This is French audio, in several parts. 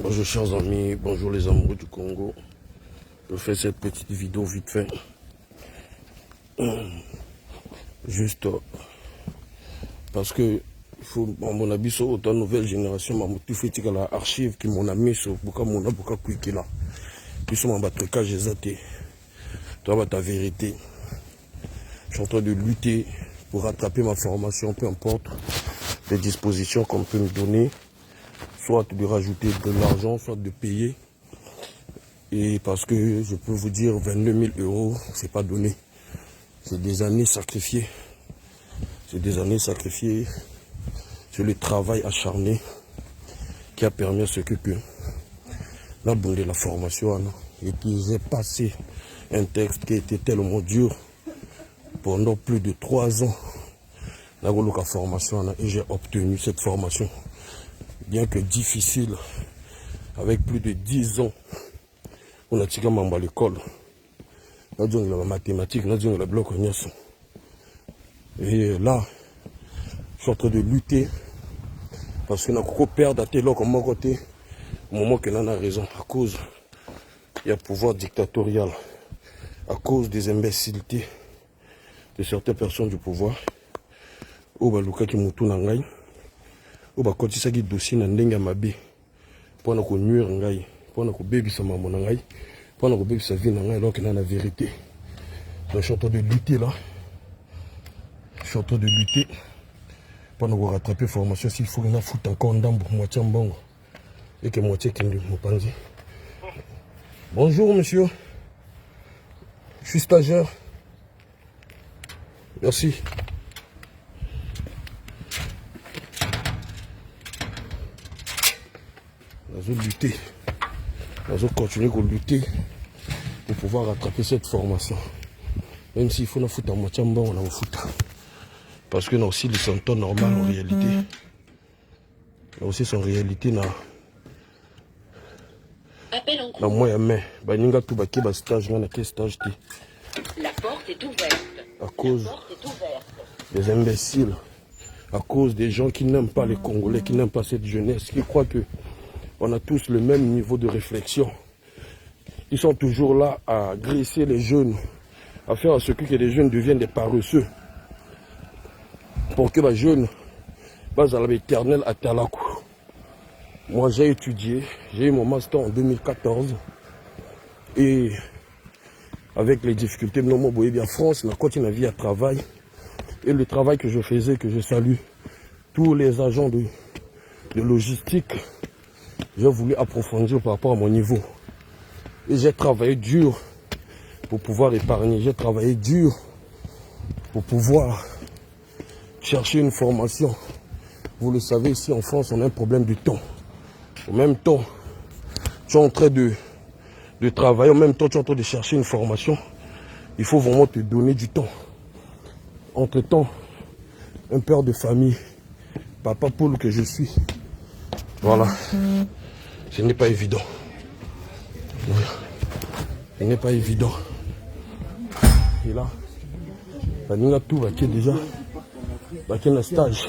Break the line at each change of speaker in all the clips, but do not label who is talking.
Bonjour chers amis, bonjour les amoureux du Congo. Je fais cette petite vidéo vite fait. Juste parce que mon avis sur autant nouvelle génération, ma motif est la archive qui mon ami sur beaucoup mon avocat qui là. Puis sur mon trucage j'ai zaté. Toi ta vérité. Je suis en train de lutter pour rattraper ma formation, peu importe les dispositions qu'on peut me donner, soit de rajouter de l'argent, soit de payer. Et parce que je peux vous dire 22 000 €, c'est pas donné. C'est des années sacrifiées. C'est des années sacrifiées. C'est le travail acharné qui a permis à ce que la bonne de la formation. Et puis j'ai passé un texte qui était tellement dur pendant plus de 3 ans. La formation et j'ai obtenu cette formation. Bien que difficile, avec plus de 10 ans, on a tiré à l'école. On a dit la mathématique, on a dit la bloc. Et là, je suis en train de lutter parce qu'on a beaucoup perdu à tel comme mon côté, au moment que l'on a raison, à cause du pouvoir dictatorial, à cause des imbécilités de certaines personnes du pouvoir. Ou baluka ki mutu na ngai, ou ba kotisa ki dossier na ndenge mabe, pona ko nuire ngai, pona ko bebisa maman na ngai, pona ko bebisa vie na ngai alors que na la vérité. Donc je suis en train de lutter là. Je suis en train de lutter pour nous rattraper formation s'il faut qu'on a foutu encore un dambo, moitié en bongo. Et que moitié qui nous pense. Bonjour monsieur. Je suis stagiaire. Merci. Nous allons lutter. Nous allons continuer à lutter pour pouvoir rattraper cette formation. Même s'il faut nous foutre en moitié en bongo, on va foutre. Parce que nous aussi les symptômes normaux en réalité. Nous aussi son réalité na moyen mais baninga tout baki ba stage na quel stage ti. La porte est ouverte. À cause des imbéciles, à cause des gens qui n'aiment pas les Congolais, qui n'aiment pas cette jeunesse, qui croient que on a tous le même niveau de réflexion. Ils sont toujours là à graisser les jeunes, à faire à ce que les jeunes deviennent des paresseux. Pour que les jeunes basent à l'éternel à Talakou. Moi j'ai étudié, j'ai eu mon master en 2014 et avec les difficultés de nos bien France, on a continué à vie à travail et le travail que je faisais, que je salue tous les agents de logistique, j'ai voulu approfondir par rapport à mon niveau et j'ai travaillé dur pour pouvoir épargner, j'ai travaillé dur pour pouvoir chercher une formation. Vous le savez, ici en France, on a un problème de temps. En même temps, tu es en train de travailler, en même temps, tu es en train de chercher une formation. Il faut vraiment te donner du temps. Entre-temps, un père de famille, papa Paul que je suis, voilà, ce n'est pas évident. Ce n'est pas évident. Et là, on a tout qui est déjà dans un stage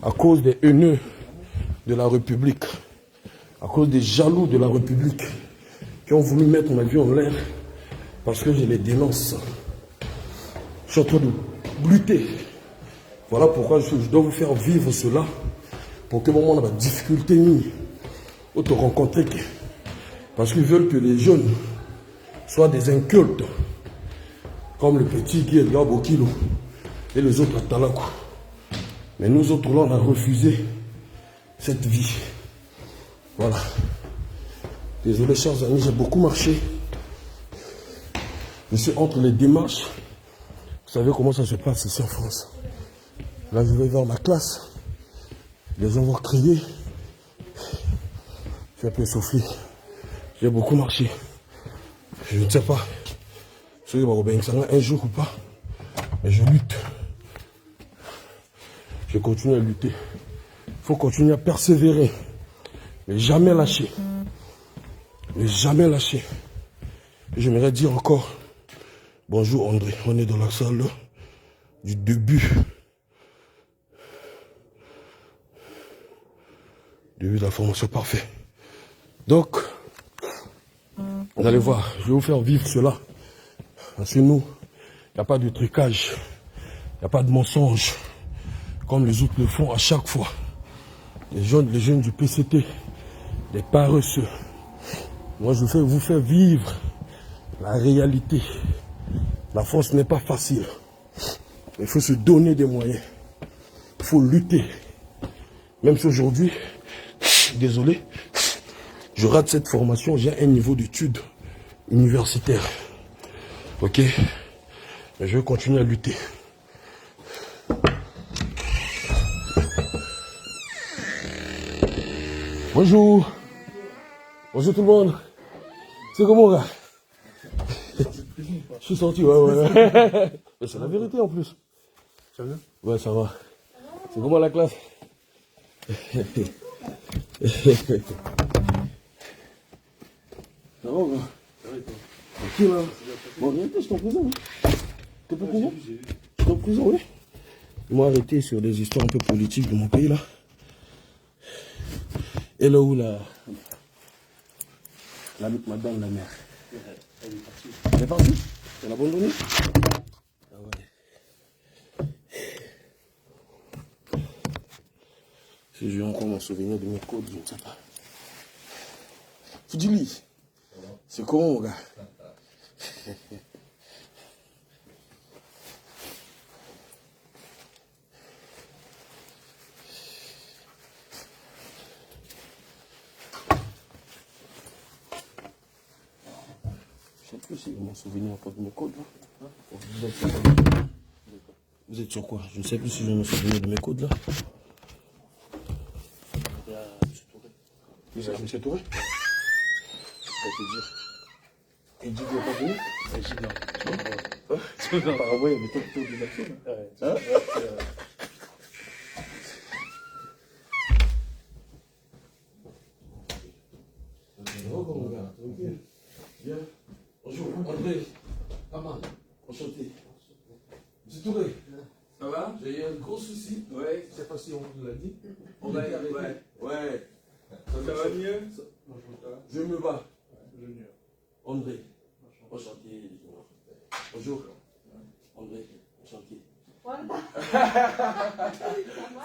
à cause des haineux de la République, à cause des jaloux de la République qui ont voulu mettre ma vie en l'air parce que je les dénonce. Je suis en train de lutter. Voilà pourquoi je dois vous faire vivre cela pour que moment on a des difficultés ou te rencontrer parce qu'ils veulent que les jeunes soient des incultes comme le petit qui est là Bokilo et les autres à Talakou. Mais nous autres là on a refusé cette vie. Voilà. Désolé chers amis, j'ai beaucoup marché. Je suis entre les démarches. Vous savez comment ça se passe ici en France. Là je vais vers ma classe. Les gens vont crier. Je vais un peu souffler. J'ai beaucoup marché. Je ne sais pas si je vais un jour ou pas. Mais je lutte. Je continue à lutter. Il faut continuer à persévérer. Mais jamais lâcher. Mais jamais lâcher. Et j'aimerais dire encore, bonjour André, on est dans la salle du début. Début de la formation, parfait. Donc, vous allez voir, je vais vous faire vivre cela. Parce que nous, il n'y a pas de trucage, il n'y a pas de mensonge, comme les autres le font à chaque fois. Les jeunes du PCT, les paresseux. Moi, je vais vous faire vivre la réalité. La France n'est pas facile. Il faut se donner des moyens. Il faut lutter. Même si aujourd'hui, désolé, je rate cette formation, j'ai un niveau d'études universitaire. Ok? Mais je vais continuer à lutter. Bonjour. Bonjour tout le monde. C'est comment, gars? Je suis sorti, ouais. Mais c'est la vérité en plus. Ça va? Ouais, ça va. C'est comment la classe? Ça va ou quoi? Ça va et toi? Tranquille, là. Bon, viens, je suis en prison. T'es pas prison? Je suis en prison, oui. Ils m'ont arrêté sur des histoires un peu politiques de mon pays, là. Et là où la madame, la mère? Elle est partie. Elle est partie? Elle a abandonné? Ah ouais. Si j'ai encore mon souvenir de mes codes, je ne sais pas. Fidili, c'est comment, mon gars? Je ne sais plus si j'ai mon souvenir encore de mes codes, là. Vous êtes sur quoi? Je ne sais plus si j'ai mon souvenir de mes codes, là. Monsieur Touré? Je vais te dire. Et Gigi n'est pas venu? Gigi, non. Apparemment, il y avait peut-être plutôt des actions. Hein? Bien. Bonjour, André. Aman, enchanté. Monsieur Touré. Ça va? J'ai eu un gros souci. Ouais. Je ne sais pas si on vous l'a dit. On a été arrêté. Ouais. Ça va mieux? Je me bats. André. Enchanté. Bonjour. André. Enchanté.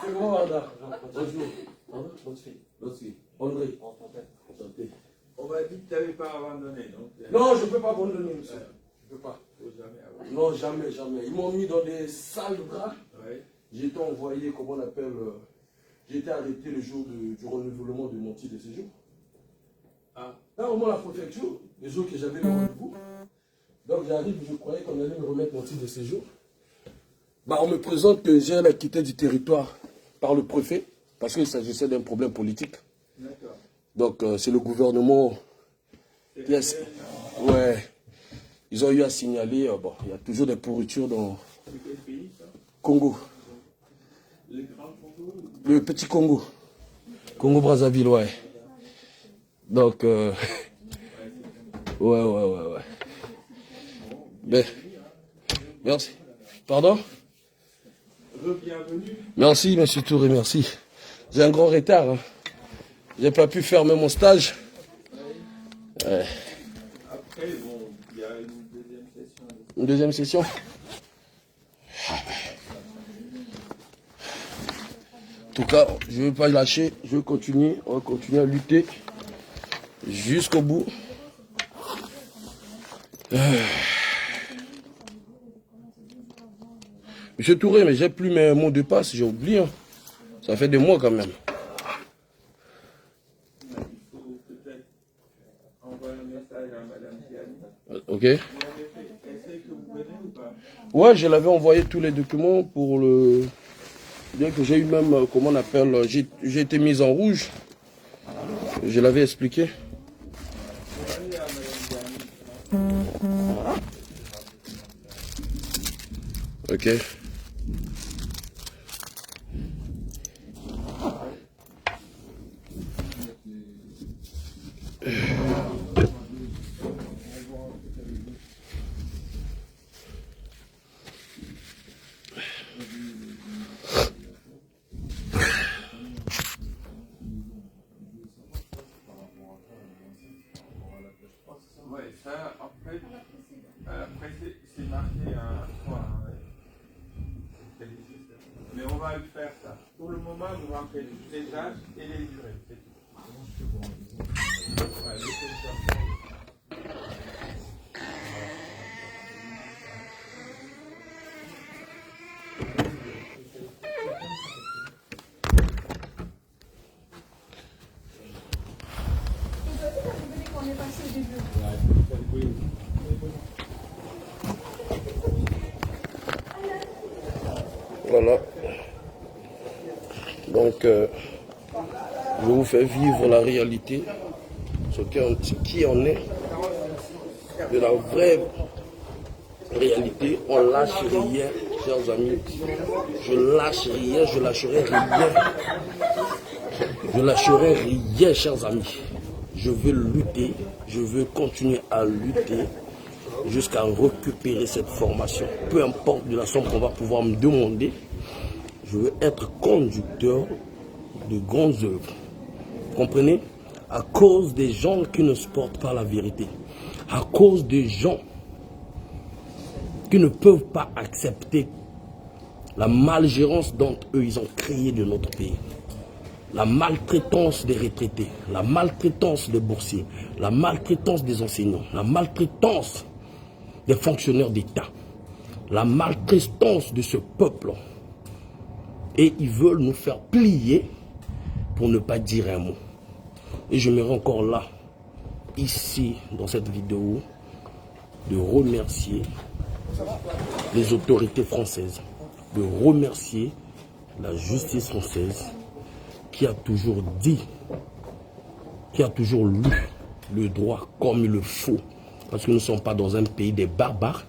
C'est bon, Wanda. Bonjour. L'autre fille. André. Enchanté.
On m'a dit que tu n'avais pas abandonné. Donc,
non, je ne peux pas abandonner, monsieur. Je ne peux pas.
Faut jamais abandonner.
Non, jamais, jamais. Ils m'ont mis dans des sales draps.
Ouais.
J'ai été envoyé, comment on appelle, j'ai été arrêté le jour du renouvellement de mon titre de séjour.
Ah.
Là, au moins la préfecture, les jours que j'avais le rendez-vous. Donc j'arrive, je croyais qu'on allait me remettre mon titre de séjour. Bah, on me présente que j'ai la quitté du territoire par le préfet, parce qu'il s'agissait d'un problème politique.
D'accord.
Donc c'est le gouvernement qui a... Ouais. Ils ont eu à signaler, bon, il y a toujours des pourritures dans...
C'est quel pays, ça?
Congo.
Le Grand Congo?
Le petit Congo. Congo-Brazzaville, ouais. Donc, ouais. Mais, merci. Pardon?
Bienvenue.
Merci, monsieur Touré, merci. J'ai un grand retard. Hein. J'ai pas pu fermer mon stage. Ouais.
Après, bon, il y a une deuxième session.
Une deuxième session? En tout cas, je ne vais pas lâcher. Je vais continuer. On va continuer à lutter jusqu'au bout. Monsieur Touré, mais j'ai plus mes mots de passe, j'ai oublié. Hein. Ça fait des mois quand même.
Il faut peut-être envoyer un message à Madame Tiani.
Ok.
Vous avez fait essai que vous venez ou pas?
Ouais, je l'avais envoyé tous les documents pour le... Bien que j'ai eu même, comment on appelle, j'ai été mis en rouge. Je l'avais expliqué.
Allez à Madame Tiani.
Ok.
moment, nous allons faire les âges et les durées. C'est tout. Voilà,
Voilà. Donc, je vous fais vivre la réalité, ce qui en est, de la vraie réalité. On lâche rien, chers amis. Je lâche rien, je lâcherai rien. Je lâcherai rien, chers amis. Je veux lutter, je veux continuer à lutter jusqu'à récupérer cette formation. Peu importe de la somme qu'on va pouvoir me demander, je veux être conducteur de grandes œuvres. Vous comprenez? À cause des gens qui ne supportent pas la vérité. À cause des gens qui ne peuvent pas accepter la malgérance dont eux, ils ont créé de notre pays. La maltraitance des retraités, la maltraitance des boursiers, la maltraitance des enseignants, la maltraitance des fonctionnaires d'État, la maltraitance de ce peuple. Et ils veulent nous faire plier pour ne pas dire un mot. Et je me rends encore là, ici, dans cette vidéo, de remercier les autorités françaises, de remercier la justice française qui a toujours dit, qui a toujours lu le droit comme il le faut. Parce que nous ne sommes pas dans un pays des barbares,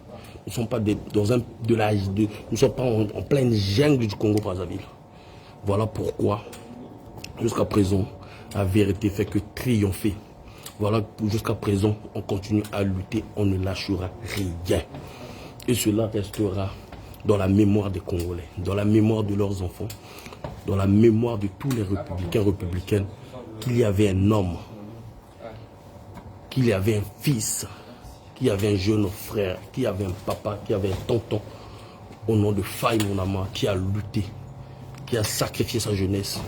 nous ne sommes pas nous sommes pas en pleine jungle du Congo-Brazzaville. Voilà pourquoi, jusqu'à présent, la vérité fait que triompher. Voilà, jusqu'à présent, on continue à lutter, on ne lâchera rien. Et cela restera dans la mémoire des Congolais, dans la mémoire de leurs enfants, dans la mémoire de tous les républicains, républicaines, qu'il y avait un homme, qu'il y avait un fils, qu'il y avait un jeune frère, qu'il y avait un papa, qu'il y avait un tonton, au nom de Faye Monama, qui a lutté, qui a sacrifié sa jeunesse.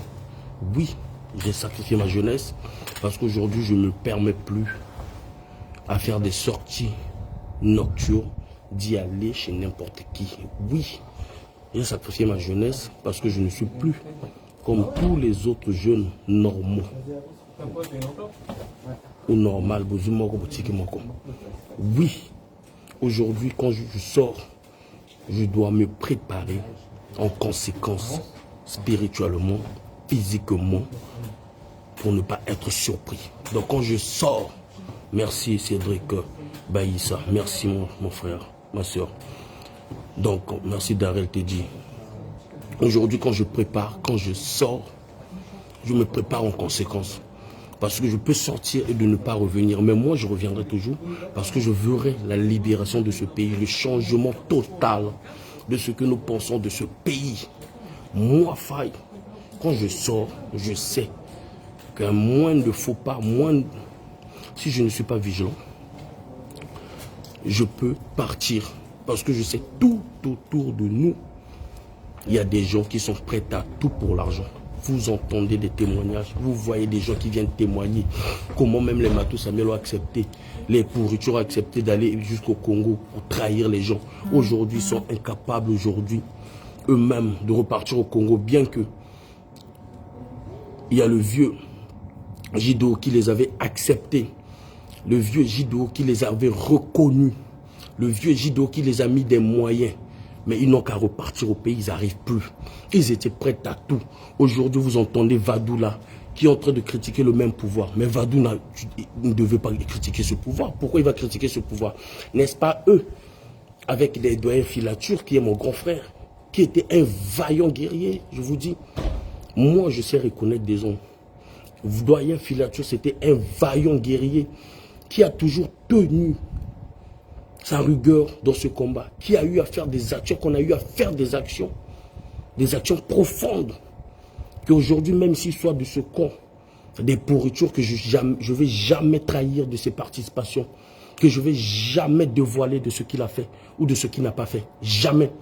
Oui, j'ai sacrifié ma jeunesse parce qu'aujourd'hui, je ne me permets plus à faire des sorties nocturnes, d'y aller chez n'importe qui. Oui, j'ai sacrifié ma jeunesse parce que je ne suis plus comme tous les autres jeunes normaux. Ou normal, oui, aujourd'hui, quand je sors, je dois me préparer en conséquence, spirituellement, physiquement, pour ne pas être surpris. Donc quand je sors, merci Cédric Baïssa, merci mon frère, ma soeur. Donc merci Darel Teddy. Aujourd'hui quand je prépare, quand je sors, je me prépare en conséquence. Parce que je peux sortir et de ne pas revenir. Mais moi je reviendrai toujours parce que je verrai la libération de ce pays, le changement total de ce que nous pensons de ce pays. Moi, Faye, quand je sors, je sais qu'un moindre de faux pas, si je ne suis pas vigilant, je peux partir. Parce que je sais tout autour de nous, il y a des gens qui sont prêts à tout pour l'argent. Vous entendez des témoignages, vous voyez des gens qui viennent témoigner comment même les Matou Samuel ont accepté, les pourritures ont accepté d'aller jusqu'au Congo pour trahir les gens. Aujourd'hui, ils sont incapables aujourd'hui eux-mêmes de repartir au Congo, bien que il y a le vieux Jido qui les avait acceptés, le vieux Jido qui les avait reconnus, le vieux Jido qui les a mis des moyens. Mais ils n'ont qu'à repartir au pays, ils n'arrivent plus. Ils étaient prêts à tout. Aujourd'hui, vous entendez Vadou là, qui est en train de critiquer le même pouvoir. Mais Vadou ne devait pas critiquer ce pouvoir. Pourquoi il va critiquer ce pouvoir? N'est-ce pas eux, avec les doyens Filature, qui est mon grand frère, qui était un vaillant guerrier, je vous dis. Moi, je sais reconnaître des hommes. Doyen Filature, c'était un vaillant guerrier qui a toujours tenu sa rigueur dans ce combat, qui a eu à faire des actions, qu'on a eu à faire des actions profondes, qu'aujourd'hui, même s'il soit de ce camp, des pourritures que je ne vais jamais trahir de ses participations, que je ne vais jamais dévoiler de ce qu'il a fait ou de ce qu'il n'a pas fait, jamais.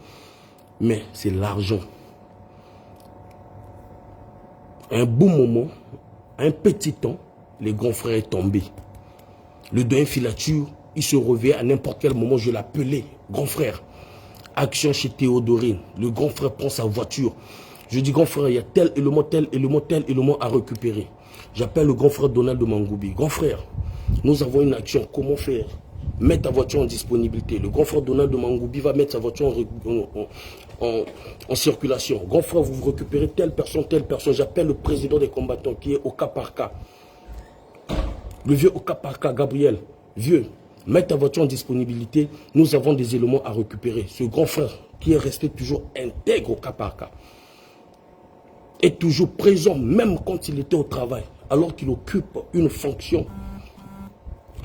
Mais c'est l'argent. À un bon moment, à un petit temps, le grand frère est tombé. Le doyen Filature, il se réveillait à n'importe quel moment, je l'appelais grand frère. Action chez Théodorine. Le grand frère prend sa voiture. Je dis, grand frère, il y a tel élément à récupérer. J'appelle le grand frère Donald de Mangoubi. Grand frère, nous avons une action. Comment faire? Mettre ta voiture en disponibilité. Le grand frère Donald de Mangoubi va mettre sa voiture en circulation. Grand frère, vous récupérez telle personne. J'appelle le président des combattants qui est au cas par cas. Le vieux au cas par cas, Gabriel. Vieux, mets ta voiture en disponibilité. Nous avons des éléments à récupérer. Ce grand frère qui est resté toujours intègre au cas par cas est toujours présent, même quand il était au travail, alors qu'il occupe une fonction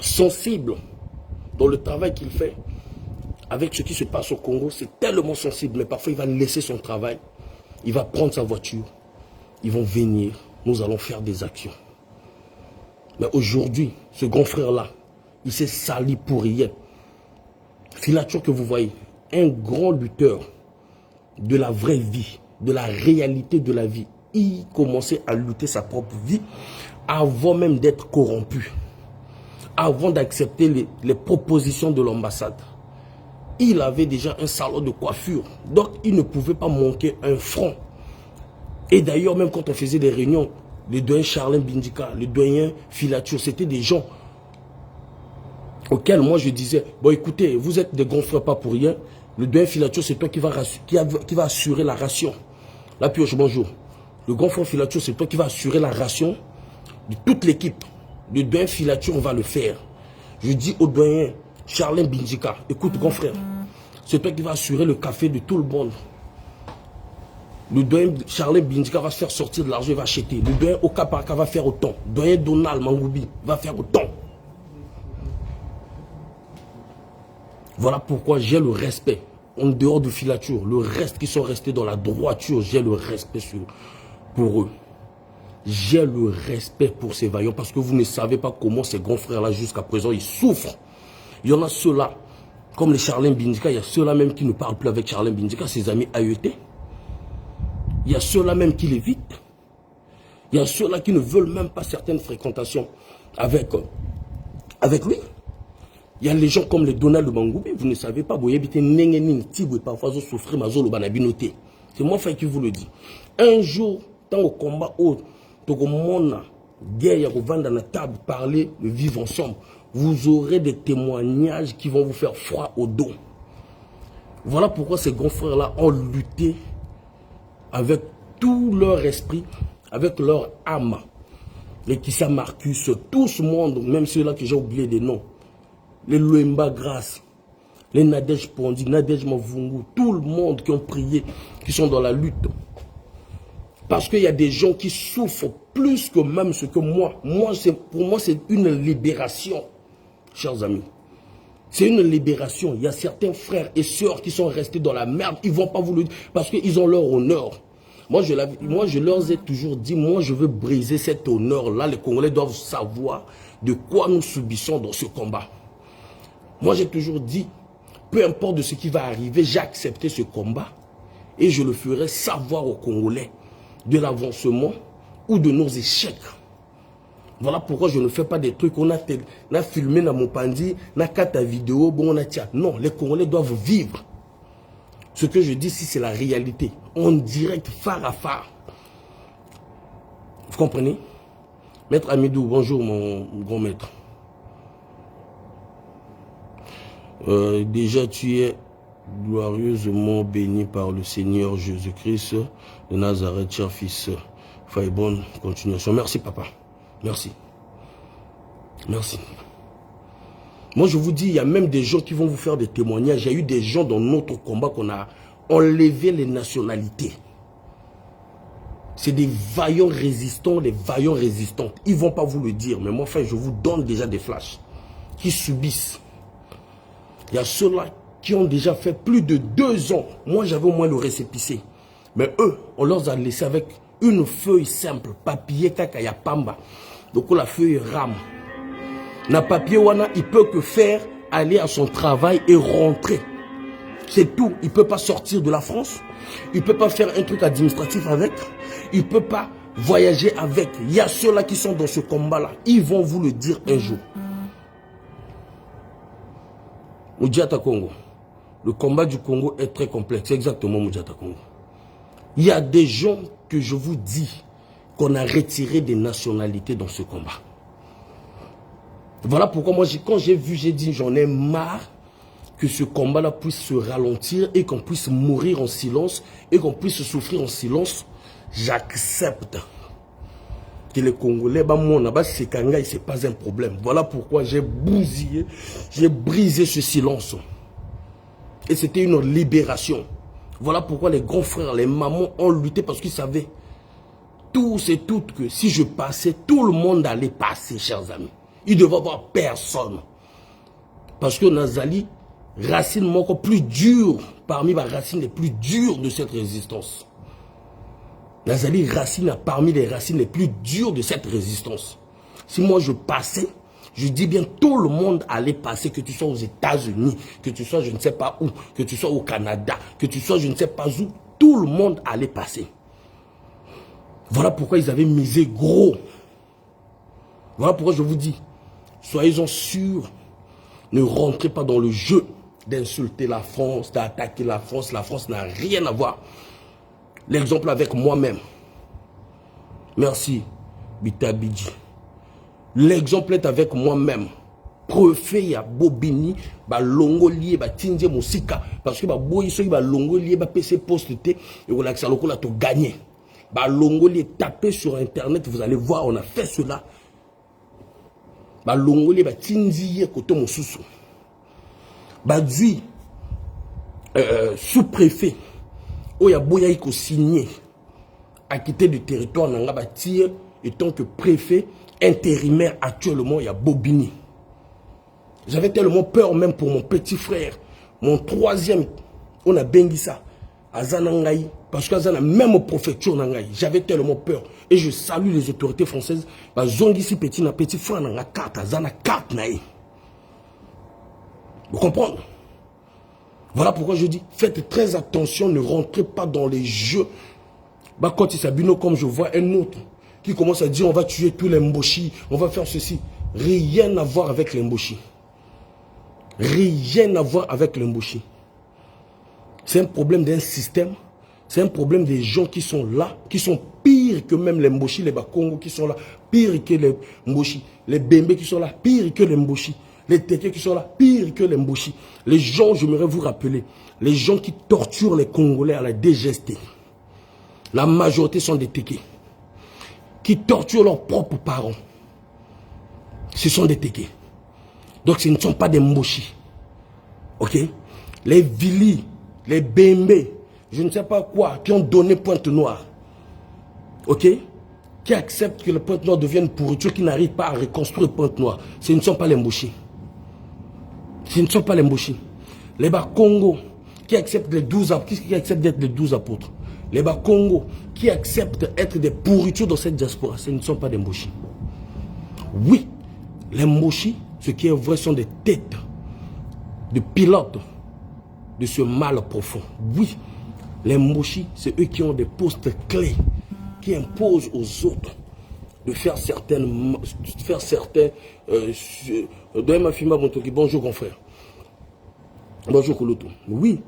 sensible dans le travail qu'il fait. Avec ce qui se passe au Congo, c'est tellement sensible, mais parfois il va laisser son travail, il va prendre sa voiture, ils vont venir, nous allons faire des actions. Mais aujourd'hui, ce grand frère-là, il s'est sali pour rien. Filature que vous voyez, un grand lutteur de la vraie vie, de la réalité de la vie. Il commençait à lutter sa propre vie avant même d'être corrompu, avant d'accepter les propositions de l'ambassade. Il avait déjà un salon de coiffure, donc il ne pouvait pas manquer un franc. Et d'ailleurs, même quand on faisait des réunions, le doyen Charlin Bindika, le doyen Filature, c'était des gens auxquels moi je disais, bon écoutez, vous êtes des grands frères pas pour rien, le doyen Filature c'est toi qui va assurer la ration. La pioche, bonjour. Le grand frère Filature c'est toi qui va assurer la ration de toute l'équipe. Le doyen Filature va le faire. Je dis au doyen Charlin Bindika, écoute grand frère, c'est toi qui va assurer le café de tout le monde. Le doyen Charlin Bindika va se faire sortir de l'argent, il va acheter. Le doyen Okaparka va faire autant. Le doyen Donald Mangoubi va faire autant. Voilà pourquoi j'ai le respect. En dehors de Filature, le reste qui sont restés dans la droiture, j'ai le respect pour eux. J'ai le respect pour ces vaillants parce que vous ne savez pas comment ces grands frères-là jusqu'à présent, ils souffrent. Il y en a ceux-là, comme les Charlin Bindika, il y a ceux-là même qui ne parlent plus avec Charlin Bindika, ses amis AET. Il y a ceux-là même qui l'évitent. Il y a ceux-là qui ne veulent même pas certaines fréquentations avec lui. Il y a les gens comme les Donald de Mangoubi, vous ne savez pas, c'est moi qui vous le dis. Un jour, dans le combat, parler, le vivre ensemble, vous aurez des témoignages qui vont vous faire froid au dos. Voilà pourquoi ces grands frères-là ont lutté avec tout leur esprit, avec leur âme. Les Kissa Marcus, tout ce monde, même ceux-là que j'ai oublié des noms. Les Luemba Grasse, les Nadej Pondi, Nadej Mavungu, tout le monde qui ont prié, qui sont dans la lutte. Parce qu'il y a des gens qui souffrent plus que même ce que moi. Pour moi, c'est une libération, chers amis. C'est une libération. Il y a certains frères et sœurs qui sont restés dans la merde. Ils ne vont pas vous le dire parce qu'ils ont leur honneur. Moi, je leur ai toujours dit, moi, je veux briser cet honneur-là. Les Congolais doivent savoir de quoi nous subissons dans ce combat. Moi, j'ai toujours dit, peu importe de ce qui va arriver, j'ai accepté ce combat et je le ferai savoir aux Congolais de l'avancement ou de nos échecs. Voilà pourquoi je ne fais pas des trucs qu'on a filmé dans mon pandi, on a ta vidéo, bon, on a tiens. Non, les Congolais doivent vivre. Ce que je dis ici, c'est la réalité. En direct, phare à phare. Vous comprenez? Maître Amidou, bonjour mon grand maître. Déjà tu es glorieusement béni par le Seigneur Jésus-Christ de Nazareth, cher fils. Faille bonne continuation. Merci papa. Merci. Merci. Moi je vous dis, il y a même des gens qui vont vous faire des témoignages. Il y a eu des gens dans notre combat qu'on a enlevé les nationalités. C'est des vaillants résistants, des vaillants résistantes. Ils ne vont pas vous le dire, mais moi enfin je vous donne déjà des flashs qui subissent. Il y a ceux-là qui ont déjà fait plus de 2 ans. Moi, j'avais au moins le récépissé. Mais eux, on leur a laissé avec une feuille simple. Papier kakaya pamba. Donc, la feuille rame. Na papier, il peut que faire aller à son travail et rentrer. C'est tout. Il ne peut pas sortir de la France. Il ne peut pas faire un truc administratif avec. Il ne peut pas voyagez avec. Il y a ceux-là qui sont dans ce combat-là. Ils vont vous le dire un jour. Moudjata Congo. Le combat du Congo est très complexe. C'est exactement Moudjata Congo. Il y a des gens que je vous dis qu'on a retiré des nationalités dans ce combat. Voilà pourquoi moi, quand j'ai vu, j'ai dit, j'en ai marre que ce combat-là puisse se ralentir et qu'on puisse mourir en silence et qu'on puisse souffrir en silence. J'accepte que les Congolais, c'est pas un problème. Voilà pourquoi j'ai bousillé, j'ai brisé ce silence. Et c'était une libération. Voilà pourquoi les grands frères, les mamans ont lutté parce qu'ils savaient tous et toutes que si je passais, tout le monde allait passer, chers amis. Il ne devait y avoir personne. Parce que Nazali, racine encore plus dure, parmi les racines les plus dures de cette résistance. Nazali racine parmi les racines les plus dures de cette résistance. Si moi je passais, je dis bien tout le monde allait passer, que tu sois aux États-Unis, que tu sois je ne sais pas où, que tu sois au Canada, que tu sois je ne sais pas où, tout le monde allait passer. Voilà pourquoi ils avaient misé gros. Voilà pourquoi je vous dis, soyez-en sûrs, ne rentrez pas dans le jeu d'insulter la France, d'attaquer la France. La France n'a rien à voir. L'exemple avec moi-même. Merci, Bitabidji. L'exemple est avec moi-même. Préfet ya Bobini, ba longolier, ba tindje musika. Parce que ba boyiso, ba longolier, ba PC poste et voilà que ça l'a tout gagné. Ba longolier, tapez sur internet, vous allez voir, on a fait cela. Ba longolier, ba tindje koto mosusu. Ba dui, sous-préfet. Il y a Boya qui signé à quitter du territoire Nanga Tir et tant que préfet intérimaire actuellement il y a Bobini. J'avais tellement peur même pour mon petit frère, mon troisième, on a Bengissa, Azanangaï, parce qu'Azana même préfecture Nangaï, j'avais tellement peur et je salue les autorités françaises. Zongisi petit frère Nanga carte, Azana carte naï. Vous comprenez? Voilà pourquoi je dis, faites très attention, ne rentrez pas dans les jeux. Quand il s'abîme, comme je vois un autre qui commence à dire on va tuer tous les Mboshi, on va faire ceci. Rien à voir avec les Mboshi. Rien à voir avec les Mboshi. C'est un problème d'un système, c'est un problème des gens qui sont là, qui sont pires que même les Mboshi, les Bakongo qui sont là, pires que les Mboshi, les Bembe qui sont là, pires que les Mboshi. Les Téké qui sont là, pire que les Mboshi. Les gens, j'aimerais vous rappeler, les gens qui torturent les Congolais à la DGST, la majorité sont des Téké. Qui torturent leurs propres parents. Ce sont des Téké. Donc ce ne sont pas des Mboshi. Ok? Les Vili, les Bembe, je ne sais pas quoi, qui ont donné Pointe-Noire. Ok? Qui acceptent que le Pointe-Noire devienne pourriture, qui n'arrivent pas à reconstruire Pointe-Noire. Ce ne sont pas les Mboshi. Ce ne sont pas les Mboshi. Les Bakongo qui acceptent les 12 apôtres, qui acceptent d'être les 12 apôtres. Les Bakongo qui acceptent d'être des pourritures dans cette diaspora, ce ne sont pas des Mboshi. Oui, les Mboshi, ce qui est vrai, sont des têtes de pilotes de ce mal profond. Oui, les Mboshi, c'est eux qui ont des postes clés, qui imposent aux autres de faire certaines... bonjour grand frère. Bonjour Koloto. Oui,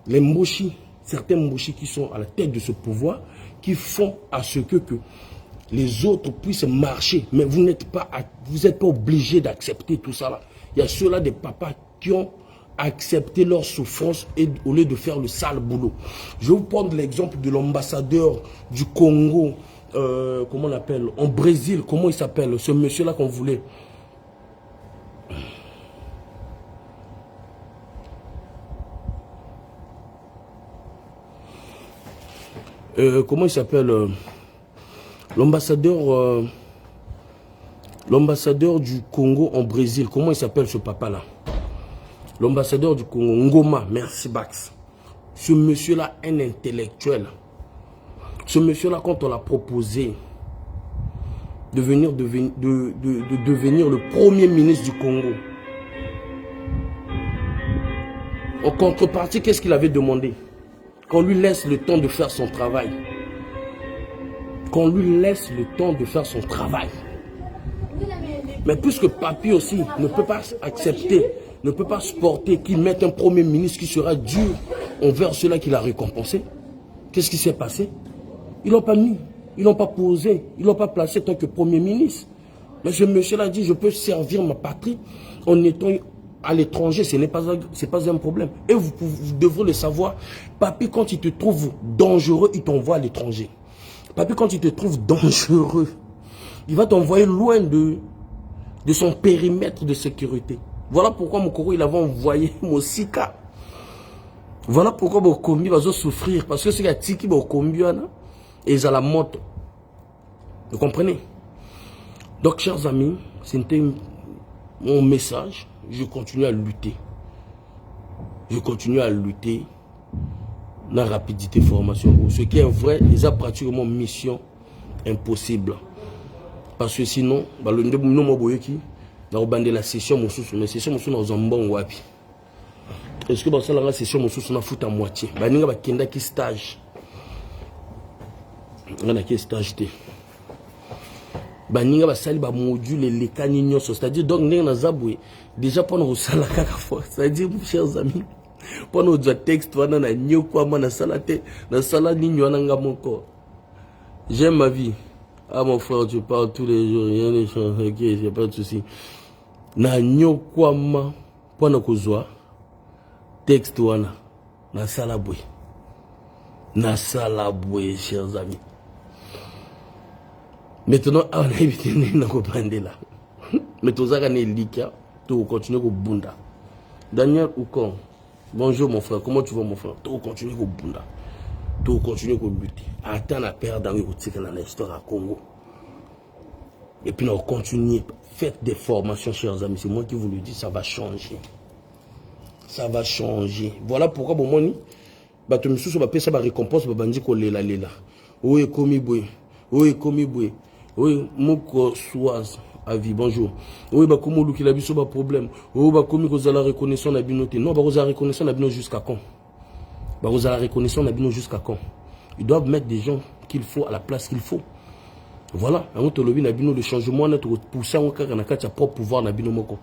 les Mboshi, certains Mboshi qui sont à la tête de ce pouvoir, qui font à ce que les autres puissent marcher. Mais vous n'êtes pas obligé d'accepter tout ça là. Il y a ceux-là des papas qui ont accepté leur souffrance et au lieu de faire le sale boulot. Je vais vous prendre l'exemple de l'ambassadeur du Congo, comment on appelle, en Brésil, comment il s'appelle, ce monsieur-là qu'on voulait. Comment il s'appelle, l'ambassadeur du Congo en Brésil, comment il s'appelle ce papa-là? L'ambassadeur du Congo, Ngoma, merci Bax. Ce monsieur-là, un intellectuel. Ce monsieur-là, quand on l'a proposé de devenir le premier ministre du Congo, en contrepartie, qu'est-ce qu'il avait demandé? Qu'on lui laisse le temps de faire son travail. qu'on lui laisse le temps de faire son travail. Mais puisque Papi aussi ne peut pas accepter, ne peut pas supporter qu'il mette un premier ministre qui sera dur envers ceux-là qu'il a récompensé, qu'est-ce qui s'est passé? Ils l'ont pas mis, ils l'ont pas posé, ils l'ont pas placé tant que premier ministre. Mais ce monsieur-là dit, je peux servir ma patrie en étant à l'étranger, ce n'est pas un problème. Et vous devrez le savoir, Papi, quand il te trouve dangereux, il t'envoie à l'étranger. Papi, quand il te trouve dangereux, il va t'envoyer loin de son périmètre de sécurité. Voilà pourquoi mon Koro, il avait envoyé mon Sika. Voilà pourquoi mon combi va souffrir. Parce que c'est qu'il y a Tiki, mon combi, et ils ont la moto. Vous comprenez? Donc, chers amis, c'était mon message. Je continue à lutter. Je continue à lutter dans la rapidité formation. Ce qui est vrai, ils ont pratiquement mission impossible. Parce que sinon, le nom de la session, la session, wapi. Est-ce que la session, on fout à moitié? Il y a un stage. Il y a un stage. Baninga basali ba module les canignos, c'est-à-dire donc na zabwe déjà pour nous sala kaka fois, c'est-à-dire chers amis pour nous dire texte wana na nyoko ama na sala te na sala ninyo na ngamoko. J'aime ma vie. Ah mon frère, tu parles tous les jours, rien ne change, OK, j'ai pas de souci. Na nyoko ama pour nous kozwa texte wana na sala bwe. Na sala bwe, chers amis. Maintenant, on a évité de comprendre là. Mais tout ça, on est liquide, tout continue au bunda. Daniel Oukon, bonjour mon frère, comment tu vas mon frère? Tout continue au bunda. Tout continue au lutter. Attends la perte dans l'histoire à Congo. Et puis on continue. Faites des formations, chers amis. C'est moi qui vous le dis, ça va changer. Ça va changer. Voilà pourquoi, bon, moi, tu me soucies, ça va récompense, ça va dire qu'on est là. Oui, comme il oui, comme il oui, Moko Soaz, avis, bonjour. Oui, bah, comment l'outil a vu ce problème? Oui, bah, comment vous allez la reconnaissance à binoté? Non, bah, vous allez la reconnaissance à binoté jusqu'à quand? Bah, vous allez la reconnaissance à binoté jusqu'à quand? Ils doivent mettre des gens qu'il faut à la place qu'il faut. Voilà. Le changement, pour ça, on a un propre pouvoir na binomoko.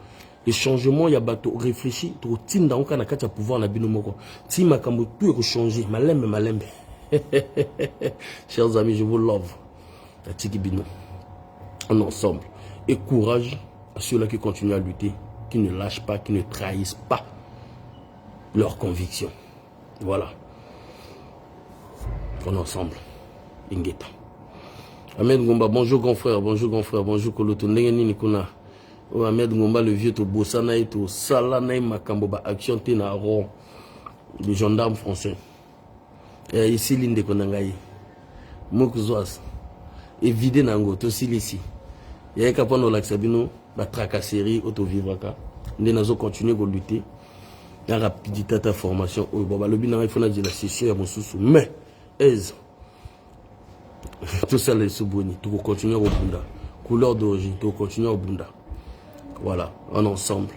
Le changement, il y a bateau réfléchi, tout tin dans un pouvoir na binomoko. Si ma kambo tout changer, malembe. Chers amis, je vous love. La Tiki Bino. En ensemble. Et courage à ceux-là qui continuent à lutter, qui ne lâchent pas, qui ne trahissent pas leurs convictions. Voilà. En ensemble. Ingeta. Ahmed Ngomba, bonjour grand frère, bonjour Koloto. Ndengeni Nikona. Ahmed Ngomba, le vieux, to Bossana et to Salana Makamboba, action Tena Ron, le gendarme français. Et ici, l'inde Konangaï. Moukouzoas. Et vider Nango, to Silisi. Il y a un capon de l'Axabino, la tracasserie, auto-vivre. Nous allons continuer à lutter. La rapidité de la formation. Le bilan, il faut dire la session à mon sous. Mais, tout ça, les sous-boni, tout continuer au Bunda. Couleur d'origine, tout continuer au Bunda. Voilà, en ensemble.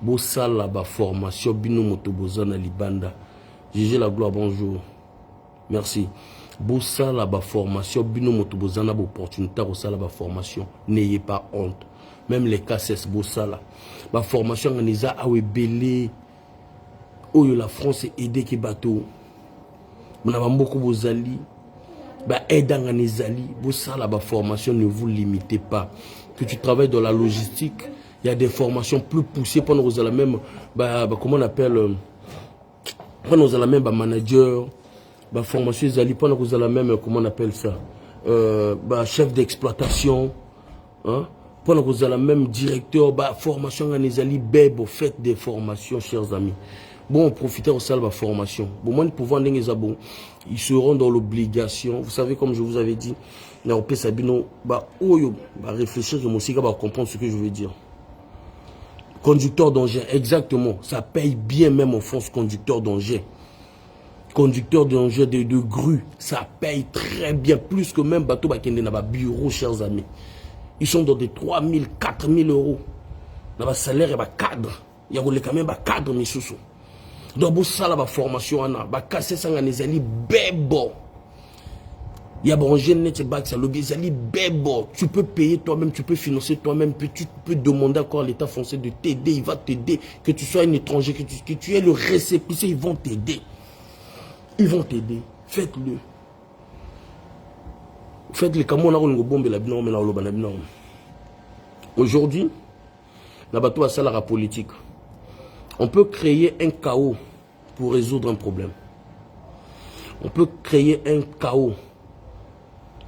Bossa la formation, bino motobozana libanda. Gégé la gloire, bonjour. Merci. Bossa la formation, bino motobozana opportunité au sala la formation. N'ayez pas honte. Même les casses, bossa la formation, on les a awebele. Oh, la France est aidée qui bateau. On a beaucoup bozali. Aidant en Ezali, bossa la formation, ne vous limitez pas. Que tu travailles dans la logistique, il y a des formations plus poussées pour nous la même, comment on appelle, pour nous la même manager, formation Ezali, pour nous la même, comment on appelle ça, chef d'exploitation, hein, pour nous la même directeur, formation en Ezali, faites des formations, chers amis. Bon, profitez au salle de la formation. Bon, moi, pouvoir ils seront dans l'obligation. Vous savez, comme je vous avais dit, réfléchir, je aussi comprendre ce que je veux dire. Conducteur d'engin, exactement. Ça paye bien même en France, conducteur d'engin. Conducteur d'engin de grue, ça paye très bien. Plus que même bateau bakende na bureau, chers amis. Ils sont dans des 3 000, 4 000 euros. Dans le salaire, il y a cadre. Il y a quand même un cadre, mes sous. Donc, ça la formation, casser ça en ezali bebo. Il y a bon jeune net bac ça lobby ça bébé tu peux payer toi-même, tu peux financer toi-même, tu peux demander encore à l'État français de t'aider, il va t'aider, que tu sois un étranger, que tu aies le récépissé, ils vont t'aider. Ils vont t'aider. Faites-le. Faites-le comme on a une bombe la bilan mais là aujourd'hui, la bateau à ça la politique. On peut créer un chaos pour résoudre un problème. On peut créer un chaos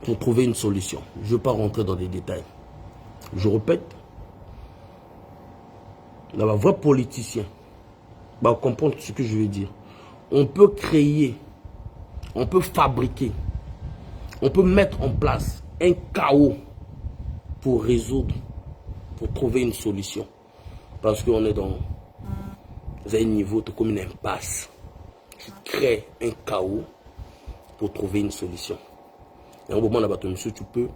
pour trouver une solution. Je ne veux pas rentrer dans les détails. Je répète, la vraie politicien va comprendre ce que je veux dire. On peut créer, on peut fabriquer, on peut mettre en place un chaos pour résoudre, pour trouver une solution. Parce qu'on est dans un niveau de comme une impasse. Tu crées un chaos pour trouver une solution. Et au moment où monsieur, tu peux,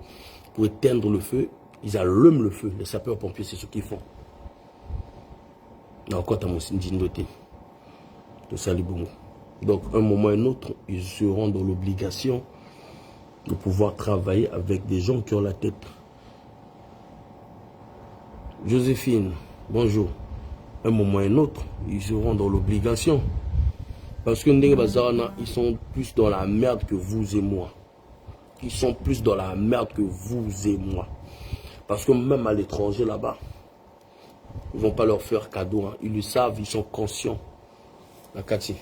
pour éteindre le feu, ils allument le feu. Les sapeurs-pompiers, c'est ce qu'ils font. Donc, un moment ou un autre, ils seront dans l'obligation de pouvoir travailler avec des gens qui ont la tête. Joséphine, bonjour. Un moment ou un autre, ils seront dans l'obligation. Parce que ils sont plus dans la merde que vous et moi. Ils sont plus dans la merde que vous et moi. Parce que même à l'étranger là-bas, ils ne vont pas leur faire cadeau. Hein. Ils le savent, ils sont conscients. La Cathy,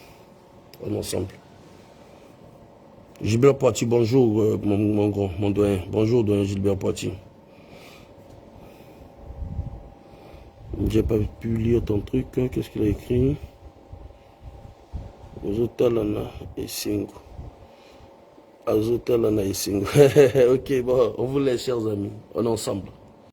on est ensemble. Gilbert Poitiers, bonjour mon doyen. Bonjour doyen Gilbert Poitiers. J'ai pas pu lire ton truc. Hein. Qu'est-ce qu'il a écrit? Azotalana et Singo. Azotalana et Singo. Ok, bon, on vous laisse, chers amis. On est ensemble.